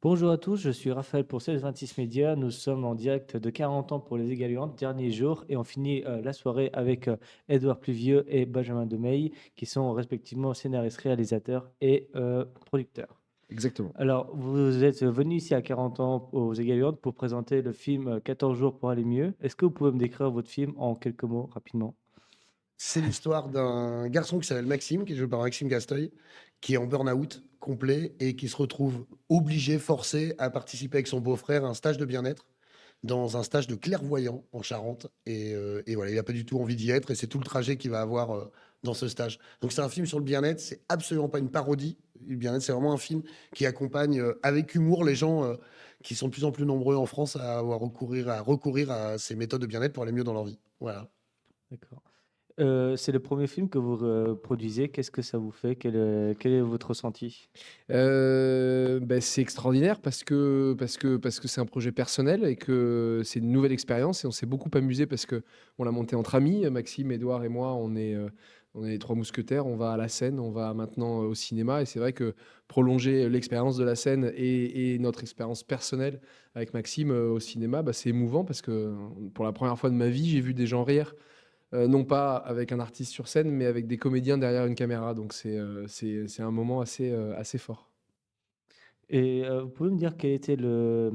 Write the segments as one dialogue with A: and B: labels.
A: Bonjour à tous, je suis Raphaël pour 1626 Médias. Nous sommes en direct de 40 ans pour les Égaluantes, dernier jour, et on finit la soirée avec Édouard Pluvieux et Benjamin Demey, qui sont respectivement scénaristes, réalisateurs et producteurs.
B: Exactement.
A: Alors, vous êtes venus ici à 40 ans aux Égaluantes pour présenter le film 14 jours pour aller mieux. Est-ce que vous pouvez me décrire votre film en quelques mots, rapidement?
C: C'est l'histoire d'un garçon qui s'appelle Maxime, qui est joué par Maxime Gasteuil, qui est en burn-out complet et qui se retrouve obligé, forcé à participer avec son beau-frère à un stage de bien-être dans un stage de clairvoyant en Charente. Et voilà, il n'a pas du tout envie d'y être et c'est tout le trajet qu'il va avoir dans ce stage. Donc c'est un film sur le bien-être, c'est absolument pas une parodie. Le bien-être, c'est vraiment un film qui accompagne avec humour les gens qui sont de plus en plus nombreux en France à recourir à ces méthodes de bien-être pour aller mieux dans leur vie. Voilà.
A: D'accord. C'est le premier film que vous produisez. Qu'est-ce que ça vous fait? Quel est votre ressenti?
B: C'est extraordinaire parce que c'est un projet personnel et que c'est une nouvelle expérience et on s'est beaucoup amusé parce qu'on l'a monté entre amis. Maxime, Édouard et moi, on est les 3 mousquetaires. On va à la scène, on va maintenant au cinéma et c'est vrai que prolonger l'expérience de la scène et notre expérience personnelle avec Maxime, au cinéma, c'est émouvant parce que, pour la première fois de ma vie, j'ai vu des gens rire. Non pas avec un artiste sur scène, mais avec des comédiens derrière une caméra, donc c'est un moment assez fort.
A: Et vous pouvez me dire quel était le,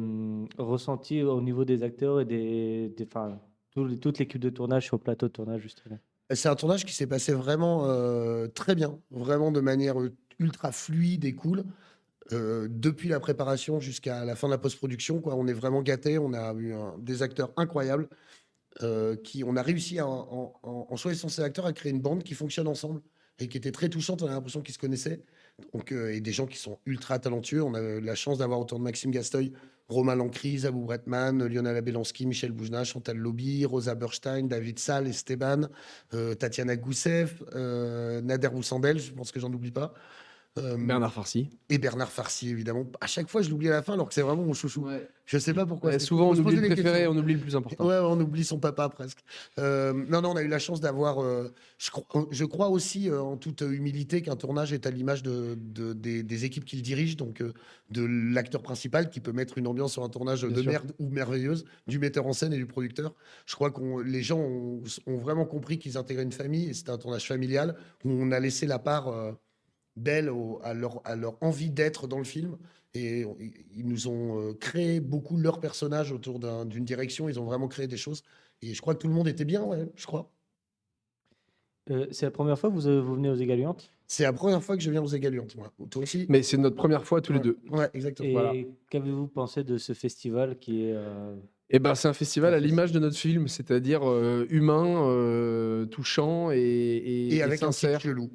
A: ressenti au niveau des acteurs et des enfin, toute l'équipe de tournage sur le plateau de tournage, justement?
C: C'est un tournage qui s'est passé vraiment, très bien, vraiment de manière, ultra fluide et cool, depuis la préparation jusqu'à la fin de la post-production, quoi. On est vraiment gâtés, on a eu des acteurs incroyables, qui on a réussi en choisissant ces acteurs à créer une bande qui fonctionne ensemble et qui était très touchante. On a l'impression qu'ils se connaissaient. Donc, et des gens qui sont ultra talentueux. On a eu la chance d'avoir autour de Maxime Gasteuil, Romain Lancrise, Abou Bretman, Lionel Abelanski, Michel Boujna, Chantal Lobby, Rosa Berstein, David Sall, Esteban, Tatiana Gousseff, Nader Boussandel, je pense que j'en oublie pas. Euh,
B: Bernard Farcy.
C: et Bernard Farcy, évidemment. À chaque fois, je l'oublie à la fin, alors que c'est vraiment mon chouchou.
B: Ouais.
C: Je sais pas pourquoi.
B: Ouais,
C: C'est
B: souvent
C: faut
B: on
C: se
B: oublie
C: poser
B: le
C: des
B: préféré,
C: questions.
B: on oublie le plus important.
C: Ouais, on oublie son papa presque. Non, on a eu la chance d'avoir, je crois aussi, en toute humilité, qu'un tournage est à l'image des équipes qu'il dirige, donc de l'acteur principal qui peut mettre une ambiance sur un tournage
B: Bien
C: de
B: sûr.
C: merde ou merveilleuse, du metteur en scène et du producteur. Je crois que les gens ont vraiment compris qu'ils intégraient une famille et c'était un tournage familial où on a laissé la part belle à leur envie d'être dans le film. Et ils nous ont créé beaucoup leur personnage autour d'une direction. Ils ont vraiment créé des choses. Et je crois que tout le monde était bien, ouais, je crois.
A: C'est la première fois que vous venez aux Égaluantes?
C: C'est la première fois que je viens aux Égaluantes, moi. Toi aussi?
B: Mais c'est notre première fois tous les
C: Ouais,
B: 2.
C: ouais, exactement.
B: Voilà.
A: Et qu'avez-vous pensé de ce festival qui est,
B: Et c'est un festival
A: un
B: à
A: festi
B: l'image de notre film, c'est-à-dire, humain, touchant
C: Et
B: et
C: avec un titre
B: sincère
C: chelou.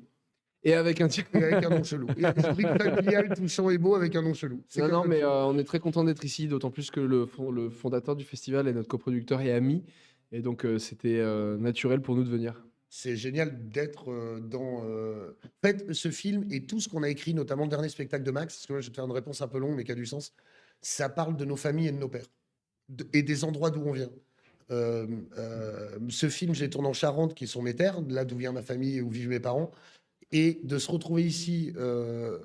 B: et avec un ti
C: Et avec un nom chelou. Et un esprit familial, touchant et beau avec un nom chelou. C'est
B: Non,
C: comme
B: non,
C: ça que
B: mais
C: je-
B: on est très content d'être ici, d'autant plus que le fondateur du festival est notre coproducteur et ami et donc c'était, naturel pour nous de venir.
C: C'est génial d'être En fait, ce film et tout ce qu'on a écrit, notamment le dernier spectacle de Max, parce que moi, je vais te faire une réponse un peu longue, mais qui a du sens. Ça parle de nos familles et de nos pères, et des endroits d'où on vient. Ce film, je l'ai tourné en Charente, qui sont mes terres, là d'où vient ma famille et où vivent mes parents. Et de se retrouver ici,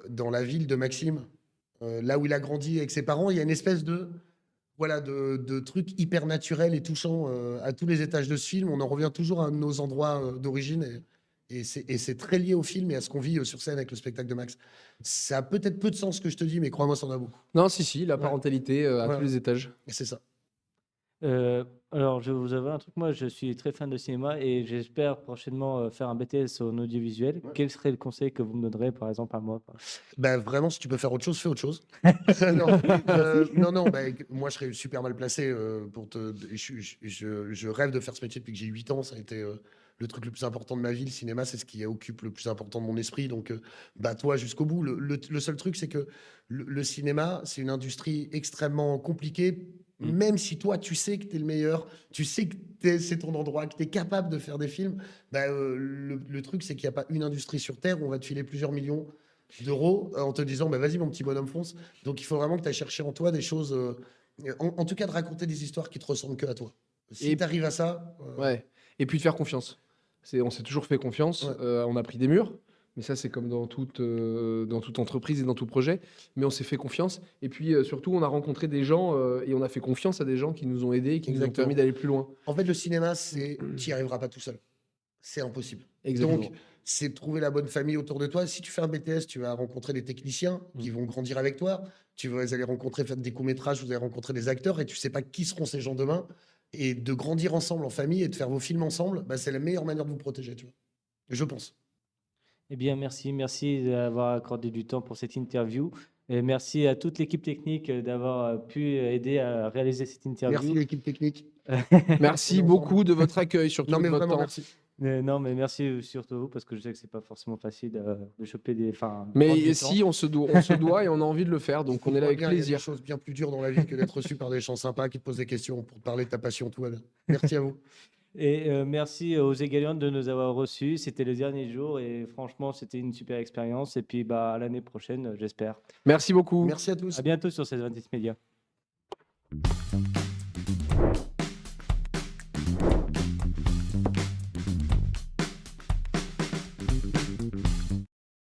C: dans la ville de Maxime, là où il a grandi avec ses parents, il y a une espèce de truc hyper naturel et touchant à tous les étages de ce film. On en revient toujours à nos endroits d'origine et c'est très lié au film et à ce qu'on vit sur scène avec le spectacle de Max. Ça a peut-être peu de sens ce que je te dis, mais crois-moi, ça en a beaucoup.
B: Non, si, la
C: Ouais,
B: parentalité, à tous
C: ouais,
B: les étages.
C: et c'est ça.
A: alors je vous avais un truc, moi je suis très fan de cinéma et j'espère prochainement, faire un BTS en audiovisuel.
C: Ouais.
A: Quel serait le conseil que vous me donnerez, par exemple, à moi, par
C: Ben, vraiment, si tu peux faire autre chose, fais autre chose. Non,
A: Merci.
C: non, non, ben, moi je serais super mal placé pour te. Je rêve de faire ce métier depuis que j'ai 8 ans. Ça a été le truc le plus important de ma vie. Le cinéma, c'est ce qui occupe le plus important de mon esprit. Donc, bah, toi, jusqu'au bout. Le seul truc, c'est que le cinéma, c'est une industrie extrêmement compliquée.
A: Mmh.
C: Même si toi, tu sais que tu es le meilleur, tu sais que c'est ton endroit, que tu es capable de faire des films, bah, le truc, c'est qu'il n'y a pas une industrie sur Terre où on va te filer plusieurs millions d'euros en te disant bah, vas-y mon petit bonhomme fonce. Donc il faut vraiment que tu ailles chercher en toi des choses, en tout cas de raconter des histoires qui te ressemblent que à toi. Si
B: Et
C: tu arrives à ça,
B: ouais et puis de faire confiance. On s'est toujours fait confiance,
C: ouais.
B: on a pris des murs, Mais ça, c'est comme dans toute entreprise et dans tout projet. Mais on s'est fait confiance. Et puis, surtout, on a rencontré des gens et on a fait confiance à des gens qui nous ont aidés et qui nous ont
C: Exactement.
B: permis d'aller plus loin.
C: En fait, le cinéma, tu n'y arriveras pas tout seul. C'est impossible.
B: Exactement.
C: Donc, c'est de trouver la bonne famille autour de toi. Si tu fais un BTS, tu vas rencontrer des techniciens qui vont grandir avec toi. Tu vas aller rencontrer, faire des courts-métrages, vous allez rencontrer des acteurs et tu sais pas qui seront ces gens demain. Et de grandir ensemble en famille et de faire vos films ensemble, bah, c'est la meilleure manière de vous protéger, tu vois. Je pense.
A: Eh bien, merci d'avoir accordé du temps pour cette interview. Et merci à toute l'équipe technique d'avoir pu aider à réaliser cette
C: Merci
A: interview.
C: l'équipe technique.
B: Merci
C: On est
B: beaucoup de votre accueil, surtout
C: Non,
B: de
C: mais
B: votre
C: vraiment,
B: temps.
C: merci.
A: Non, mais merci surtout vous parce que je sais que c'est pas forcément facile de choper de prendre
B: Mais
A: du temps.
B: si, on se doit et on a envie de le faire, donc on est là avec
C: Il y a des
B: plaisir.
C: choses bien plus dures dans la vie que d'être reçu par des gens sympas qui te posent des questions pour te parler de ta passion, tout va bien. Merci à vous.
A: Et merci aux Égaliantes de nous avoir reçus. C'était le dernier jour et franchement, c'était une super expérience. Et puis, bah, à l'année prochaine, j'espère.
B: Merci beaucoup.
C: Merci à tous.
A: À bientôt sur 16 Médias.